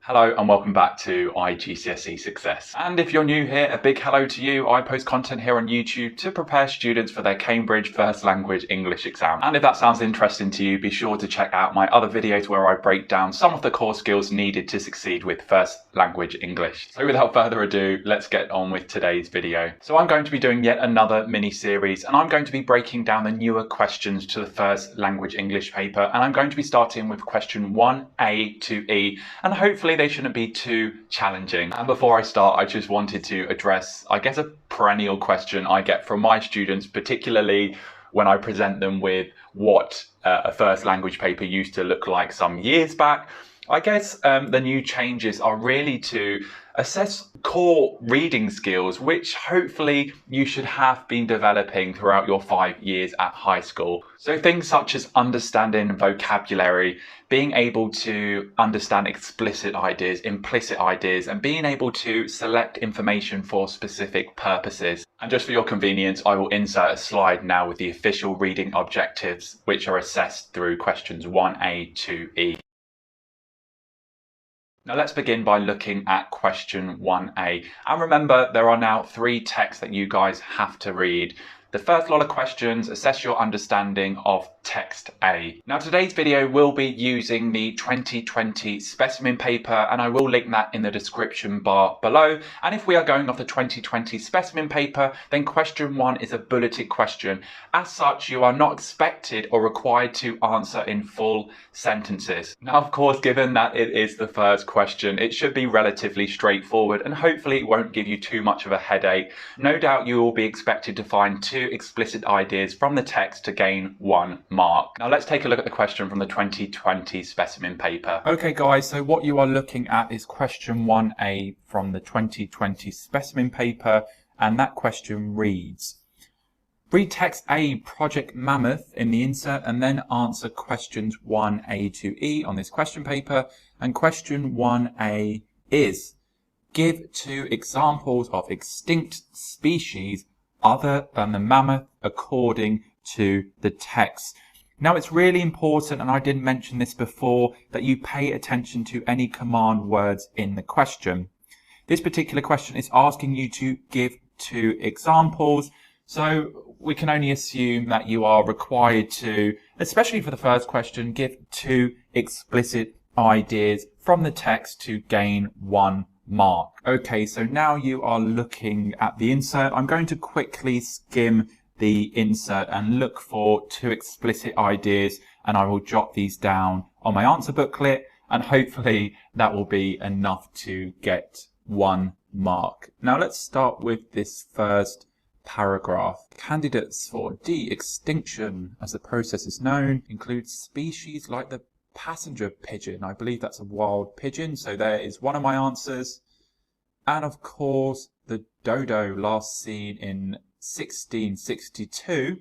Hello and welcome back to iGCSE Success. And if you're new here, a big hello to you. I post content here on YouTube to prepare students for their Cambridge First Language English exam. And if that sounds interesting to you, be sure to check out my other videos where I break down some of the core skills needed to succeed with First Language English. So without further ado, let's get on with today's video. So I'm going to be doing yet another mini series and I'm going to be breaking down the newer questions to the First Language English paper. And I'm going to be starting with question 1A to E, and hopefully they shouldn't be too challenging. And before I start, I just wanted to address, I guess, a perennial question I get from my students, particularly when I present them with what a first language paper used to look like some years back. I guess the new changes are really to assess core reading skills, which hopefully you should have been developing throughout your 5 years at high school. So things such as understanding vocabulary, being able to understand explicit ideas, implicit ideas, and being able to select information for specific purposes. And just for your convenience, I will insert a slide now with the official reading objectives, which are assessed through questions 1A to E. Now let's begin by looking at question 1A. And remember, there are now 3 texts that you guys have to read. The first lot of questions assess your understanding of text A. Now today's video will be using the 2020 specimen paper, and I will link that in the description bar below. And if we are going off the 2020 specimen paper, then question 1 is a bulleted question. As such, you are not expected or required to answer in full sentences. Now, of course, given that it is the first question, it should be relatively straightforward and hopefully it won't give you too much of a headache. No doubt you will be expected to find 2 explicit ideas from the text to gain 1 mark. Now let's take a look at the question from the 2020 specimen paper. Okay guys, so what you are looking at is question 1A from the 2020 specimen paper, and that question reads: read text A, Project Mammoth, in the insert, and then answer questions 1A to E on this question paper. And question 1A is: give 2 examples of extinct species other than the mammoth according to the text. Now it's really important, and I did mention this before, that you pay attention to any command words in the question. This particular question is asking you to give 2 examples, so we can only assume that you are required to, especially for the first question, give 2 explicit ideas from the text to gain 1 mark. Okay, so now you are looking at the insert. I'm going to quickly skim the insert and look for 2 explicit ideas, and I will jot these down on my answer booklet, and hopefully that will be enough to get 1 mark. Now let's start with this first paragraph. Candidates for de-extinction, as the process is known, include species like the passenger pigeon. I believe that's a wild pigeon, so there is one of my answers. And of course, the dodo, last seen in 1662.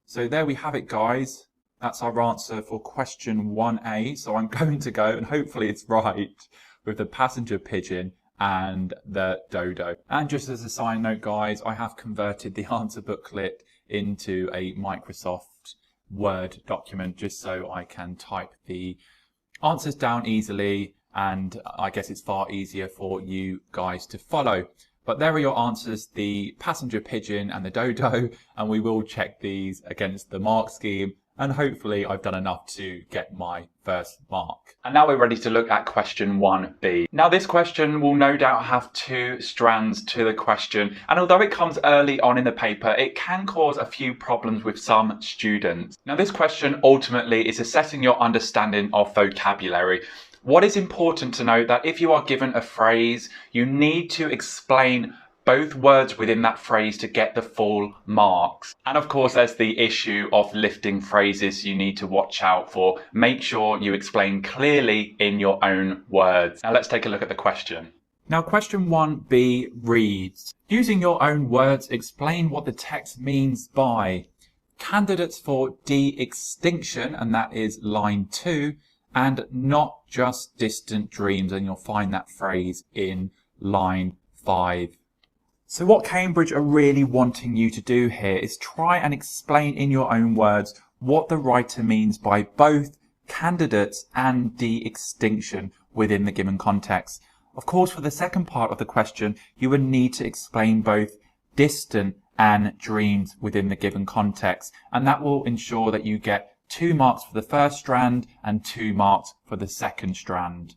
So there we have it, guys. That's our answer for question 1A. So I'm going to go, and hopefully it's right, with the passenger pigeon and the dodo. And just as a side note, guys, I have converted the answer booklet into a Microsoft Word document just so I can type the answers down easily, and I guess it's far easier for you guys to follow. But there are your answers, the passenger pigeon and the dodo, and we will check these against the mark scheme, and hopefully I've done enough to get my first mark. And now we're ready to look at question 1B. Now this question will no doubt have 2 strands to the question, and although it comes early on in the paper, it can cause a few problems with some students. Now this question ultimately is assessing your understanding of vocabulary. What is important to note that if you are given a phrase, you need to explain both words within that phrase to get the full marks. And of course, there's the issue of lifting phrases you need to watch out for. Make sure you explain clearly in your own words. Now let's take a look at the question. Now question 1B reads: using your own words, explain what the text means by candidates for de-extinction, and that is line 2, and not just distant dreams, and you'll find that phrase in line 5. So what Cambridge are really wanting you to do here is try and explain in your own words what the writer means by both candidates and de-extinction within the given context. Of course, for the second part of the question, you would need to explain both distant and dreams within the given context, and that will ensure that you get 2 marks for the first strand and 2 marks for the second strand.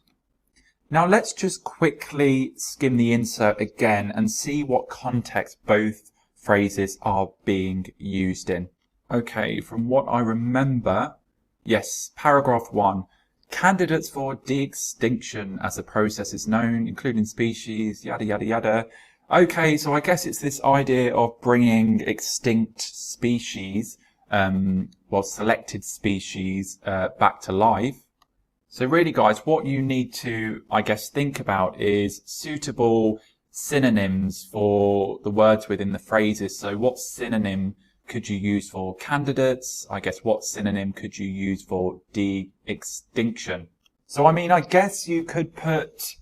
Now let's just quickly skim the insert again and see what context both phrases are being used in. Okay, from what I remember, yes, paragraph 1. Candidates for de-extinction as the process is known, including species, yada yada yada. Okay, so I guess it's this idea of bringing extinct species, selected species, back to life. So really, guys, what you need to, I guess, think about is suitable synonyms for the words within the phrases. So what synonym could you use for candidates? I guess what synonym could you use for de-extinction? So, I mean, I guess you could put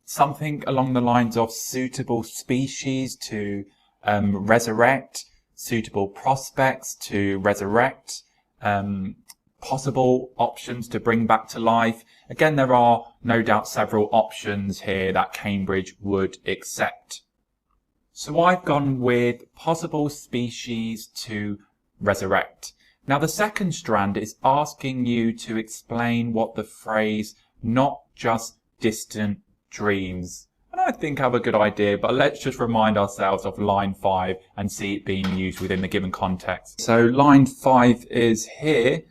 something along the lines of suitable species to resurrect, suitable prospects to resurrect, possible options to bring back to life. Again, there are no doubt several options here that Cambridge would accept. So I've gone with possible species to resurrect. Now the second strand is asking you to explain what the phrase not just distant dreams. And I think I have a good idea, but let's just remind ourselves of line 5 and see it being used within the given context. So line 5 is here.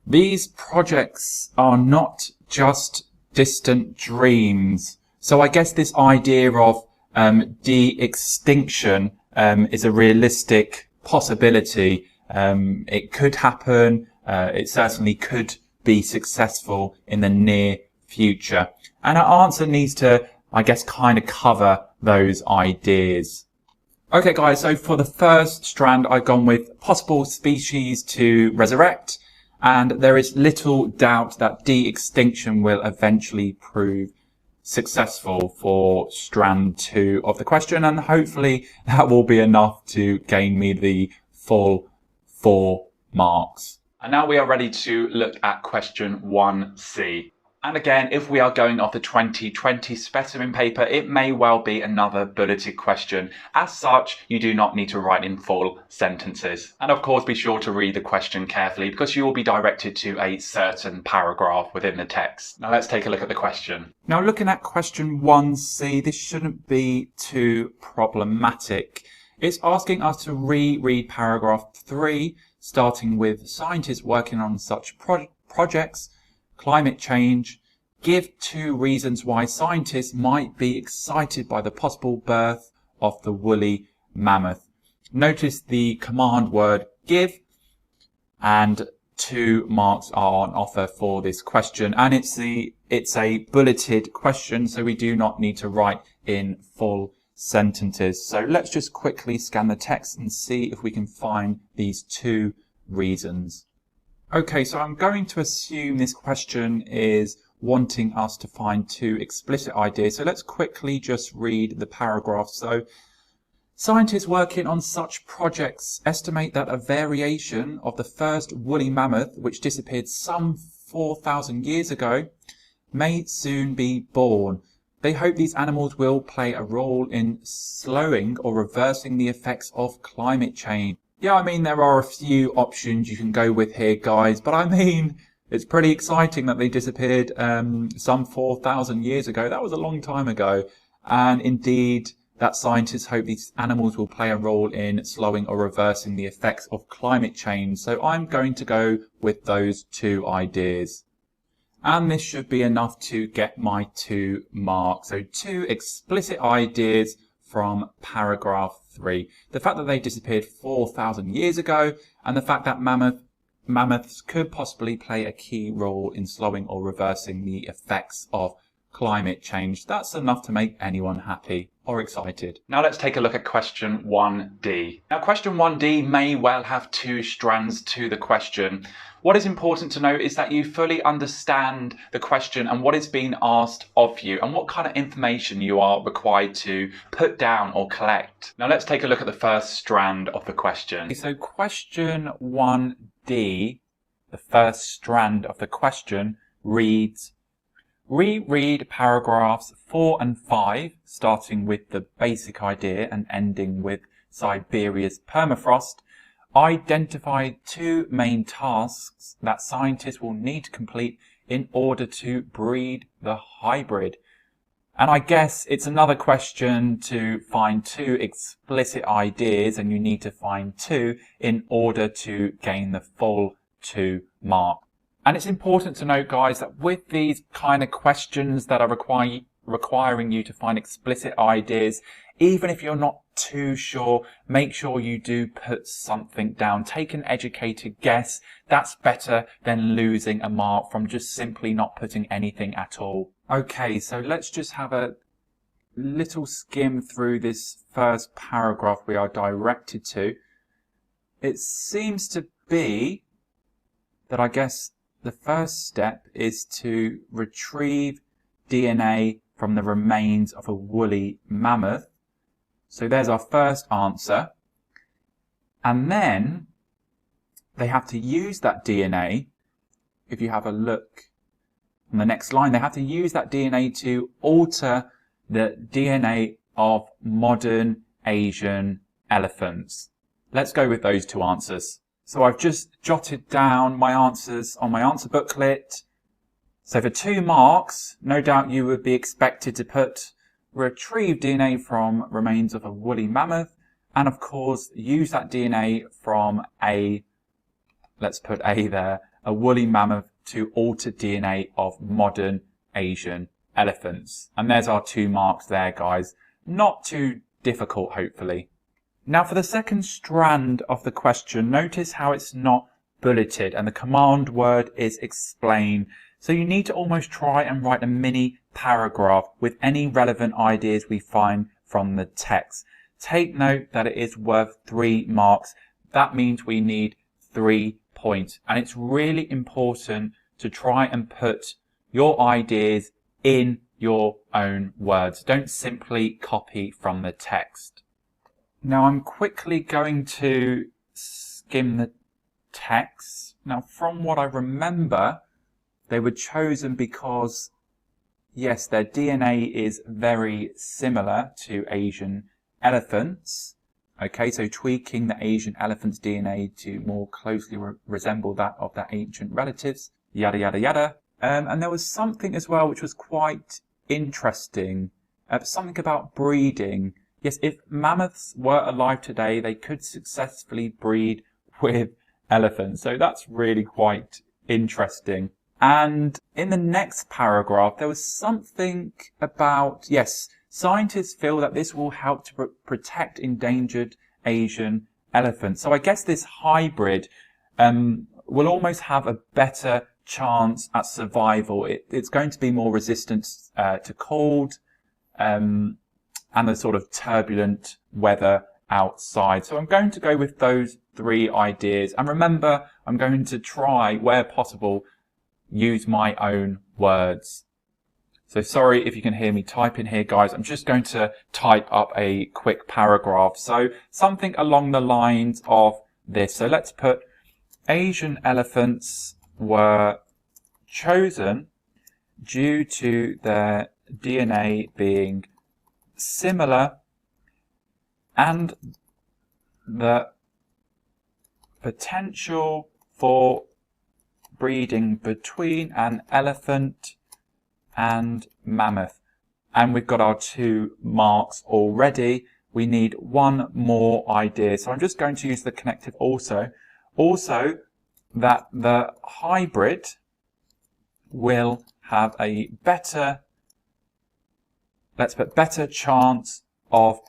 These projects are not just distant dreams. So I guess this idea of de-extinction is a realistic possibility. It could happen. It certainly could be successful in the near future. And our answer needs to, I guess, kind of cover those ideas. Okay, guys, so for the first strand, I've gone with possible species to resurrect. And there is little doubt that de-extinction will eventually prove successful for strand 2 of the question, and hopefully that will be enough to gain me the full 4 marks. And now we are ready to look at question 1C. And again, if we are going off the 2020 specimen paper, it may well be another bulleted question. As such, you do not need to write in full sentences. And of course, be sure to read the question carefully because you will be directed to a certain paragraph within the text. Now let's take a look at the question. Now looking at question 1C, this shouldn't be too problematic. It's asking us to reread paragraph 3, starting with scientists working on such projects, climate change, give 2 reasons why scientists might be excited by the possible birth of the woolly mammoth. Notice the command word give, and 2 marks are on offer for this question, and it's a bulleted question, so we do not need to write in full sentences. So let's just quickly scan the text and see if we can find these 2 reasons. Okay, so I'm going to assume this question is wanting us to find 2 explicit ideas. So let's quickly just read the paragraph. So, scientists working on such projects estimate that a variation of the first woolly mammoth, which disappeared some 4,000 years ago, may soon be born. They hope these animals will play a role in slowing or reversing the effects of climate change. Yeah, I mean, there are a few options you can go with here, guys, but I mean, it's pretty exciting that they disappeared some 4,000 years ago. That was a long time ago. And indeed, that scientists hope these animals will play a role in slowing or reversing the effects of climate change. So I'm going to go with those 2 ideas. And this should be enough to get my 2 marks. So 2 explicit ideas from paragraph 3. The fact that they disappeared 4,000 years ago, and the fact that mammoths could possibly play a key role in slowing or reversing the effects of climate change. That's enough to make anyone happy or excited. Now let's take a look at question 1D. Now question 1D may well have 2 strands to the question. What is important to note is that you fully understand the question and what is being asked of you and what kind of information you are required to put down or collect. Now let's take a look at the first strand of the question. So question 1D the first strand of the question reads, reread paragraphs 4 and 5, starting with the basic idea and ending with Siberia's permafrost. Identify 2 main tasks that scientists will need to complete in order to breed the hybrid. And I guess it's another question to find 2 explicit ideas, and you need to find 2 in order to gain the full 2 mark. And it's important to note, guys, that with these kind of questions that are requiring you to find explicit ideas, even if you're not too sure, make sure you do put something down. Take an educated guess. That's better than losing a mark from just simply not putting anything at all. Okay, so let's just have a little skim through this first paragraph we are directed to. It seems to be that I guess the first step is to retrieve DNA from the remains of a woolly mammoth. So there's our first answer. And then they have to use that DNA. If you have a look on the next line, they have to use that DNA to alter the DNA of modern Asian elephants. Let's go with those 2 answers. So I've just jotted down my answers on my answer booklet. So for 2 marks, no doubt you would be expected to put retrieve DNA from remains of a woolly mammoth, and of course use that DNA from let's put A there, a woolly mammoth to alter DNA of modern Asian elephants. And there's our 2 marks there, guys. Not too difficult, hopefully. Now for the second strand of the question, notice how it's not bulleted and the command word is explain. So you need to almost try and write a mini paragraph with any relevant ideas we find from the text. Take note that it is worth 3 marks. That means we need 3 points. And it's really important to try and put your ideas in your own words. Don't simply copy from the text. Now I'm quickly going to skim the text. Now from what I remember, they were chosen because, yes, their DNA is very similar to Asian elephants. Okay, so tweaking the Asian elephant's DNA to more closely resemble that of their ancient relatives, yada, yada, yada. And there was something as well which was quite interesting, something about breeding. Yes, if mammoths were alive today, they could successfully breed with elephants. So that's really quite interesting. And in the next paragraph, there was something about, yes, scientists feel that this will help to protect endangered Asian elephants. So I guess this hybrid will almost have a better chance at survival. It's going to be more resistant to cold and the sort of turbulent weather outside. So I'm going to go with those 3 ideas. And remember, I'm going to try, where possible, use my own words. So sorry if you can hear me type in here, guys. I'm just going to type up a quick paragraph. So something along the lines of this. So let's put Asian elephants were chosen due to their DNA being similar and the potential for breeding between an elephant and mammoth. And we've got our 2 marks already. We need 1 more idea. So I'm just going to use the connective also. Also, that the hybrid will have a better, let's put better chance of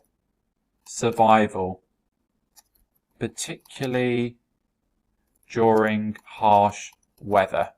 survival, particularly during harsh weather.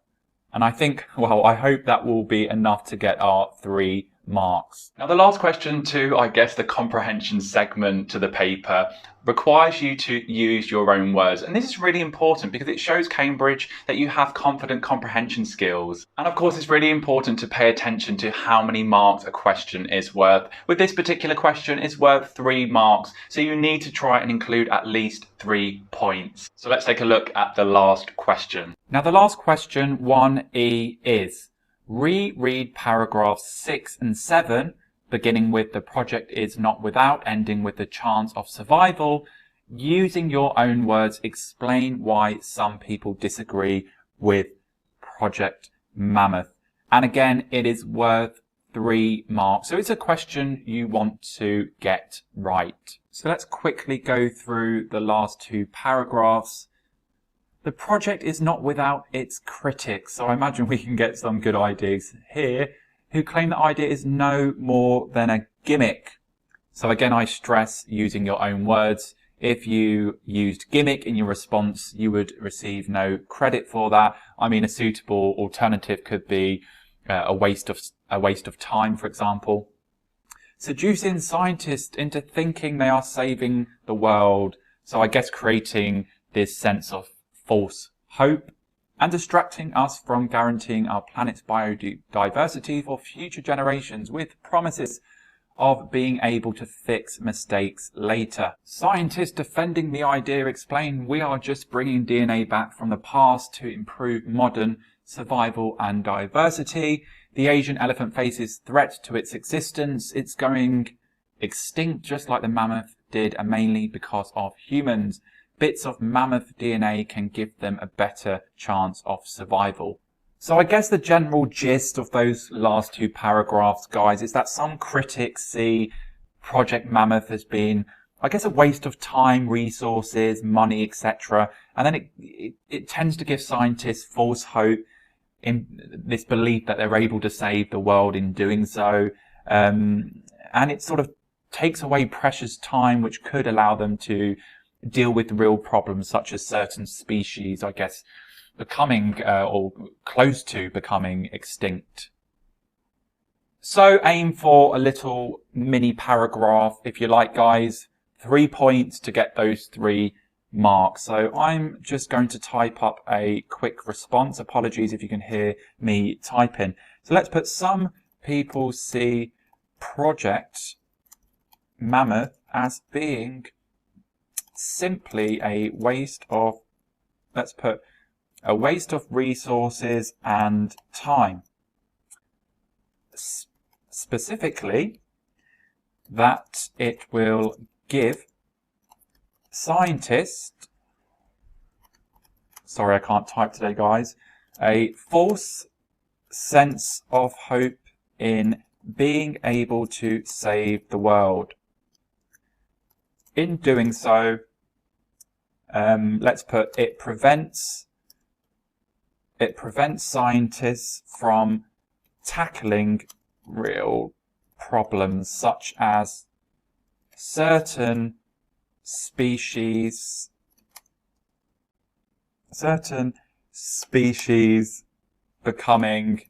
And I think, well, I hope that will be enough to get our 3 marks. Now the last question to, I guess, the comprehension segment to the paper requires you to use your own words. And this is really important because it shows Cambridge that you have confident comprehension skills. And of course, it's really important to pay attention to how many marks a question is worth. With this particular question, it's worth 3 marks. So you need to try and include at least 3 points. So let's take a look at the last question. Now the last question, 1E, is reread paragraphs 6 and 7, beginning with the project is not without, ending with the chance of survival. Using your own words, explain why some people disagree with Project Mammoth. And again, it is worth 3 marks. So it's a question you want to get right. So let's quickly go through the last 2 paragraphs. The project is not without its critics. So I imagine we can get some good ideas here, who claim the idea is no more than a gimmick. So again, I stress using your own words. If you used gimmick in your response, you would receive no credit for that. I mean, a suitable alternative could be a waste of time, for example. Seducing scientists into thinking they are saving the world. So I guess creating this sense of false hope, and distracting us from guaranteeing our planet's biodiversity for future generations with promises of being able to fix mistakes later. Scientists defending the idea explain we are just bringing DNA back from the past to improve modern survival and diversity. The Asian elephant faces threat to its existence. It's going extinct just like the mammoth did, and mainly because of humans. Bits of mammoth DNA can give them a better chance of survival. So I guess the general gist of those last 2 paragraphs, guys, is that some critics see Project Mammoth as being, I guess, a waste of time, resources, money, etc. And then it tends to give scientists false hope in this belief that they're able to save the world in doing so. And it sort of takes away precious time, which could allow them to deal with real problems such as certain species, I guess, becoming or close to becoming extinct. So aim for a little mini paragraph, if you like, guys. 3 points to get those 3 marks. So I'm just going to type up a quick response. Apologies if you can hear me typing. So let's put some people see Project Mammoth as being simply a waste of, let's put, a waste of resources and time. Specifically, that it will give scientists, sorry I can't type today guys, a false sense of hope in being able to save the world. In doing so, let's put, it prevents scientists from tackling real problems such as certain species becoming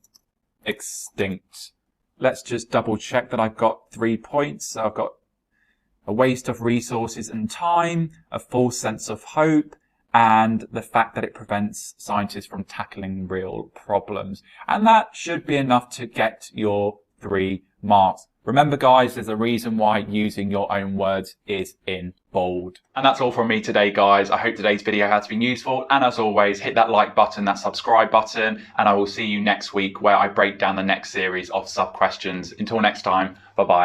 extinct. Let's just double check that I've got 3 points. So I've got a waste of resources and time, a false sense of hope, and the fact that it prevents scientists from tackling real problems. And that should be enough to get your 3 marks. Remember guys, there's a reason why using your own words is in bold. And that's all from me today, guys. I hope today's video has been useful. And as always, hit that like button, that subscribe button, and I will see you next week where I break down the next series of sub questions. Until next time, bye-bye.